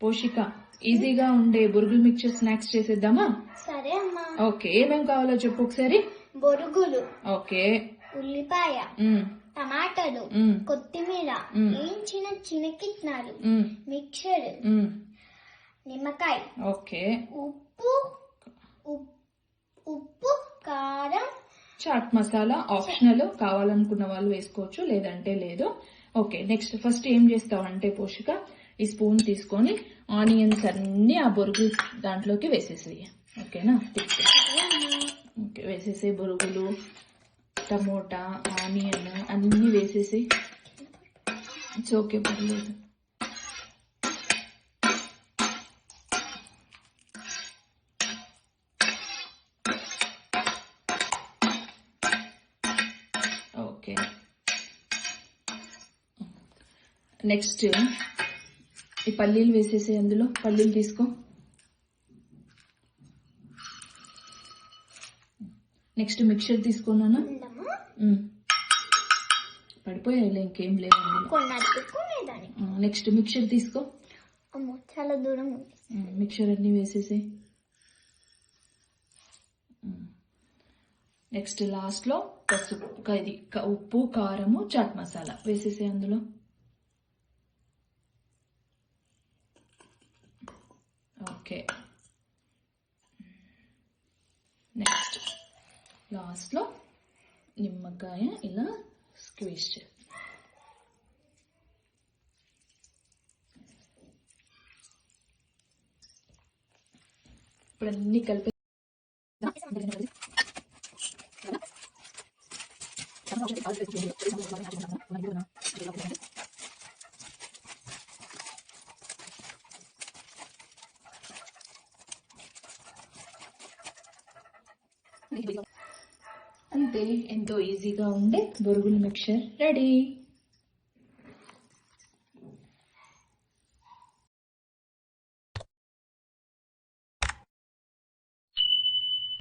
పోషిక, ఈజీగా ఉండే బొరుగులు మిక్చర్ స్నాక్స్ చేసేద్దామా? సరే అమ్మా. ఓకే, ఏమేం కావాలో చెప్పు ఒకసారి. బొరుగులు, ఓకే, ఉల్లిపాయ, టమాటాలు, కొత్తిమీర, వేయించిన చినకిత్నాలు, మిక్చర్, నిమ్మకాయ, ఓకే, ఉప్పు, కారం, చాట్ మసాలా ఆప్షనల్, కావాలనుకున్న వాళ్ళు వేసుకోవచ్చు, లేదంటే లేదు. ఓకే, నెక్స్ట్ ఫస్ట్ ఏం చేస్తావంటే పోషిక, ఈ స్పూన్ తీసుకొని ఆనియన్స్ అన్ని ఆ బొరుగు దాంట్లోకి వేసేసేయి. ఓకేనా? ఓకే, వేసేసే బొరుగులు, టమోటా, ఆనియన్ అన్ని వేసేసి. ఇట్స్ ఓకే, పర్లేదు. ఓకే, నెక్స్ట్ ఈ పల్లీలు వేసేసి, అందులో పల్లీలు తీసుకో. నెక్స్ట్ మిక్చర్ తీసుకున్నాను. పడిపోయాయిలే, ఇంకేం లేదు. నెక్స్ట్ మిక్చర్ తీసుకో. చాలా దూరం. మిక్చర్ అన్ని వేసేసి. నెక్స్ట్ లాస్ట్ లో ఉప్పు, కారము, చాట్ మసాలా వేసేసి అందులో. ఓకే, నెక్స్ట్ లాస్ట్ లో నిమ్మకాయ ఇలా స్క్వీజ్ చేయాలి. ఇప్పుడు అన్ని కలిపి అంతే, ఎంతో ఈజీగా ఉండే బొరుగుల మిక్చర్ రెడీ.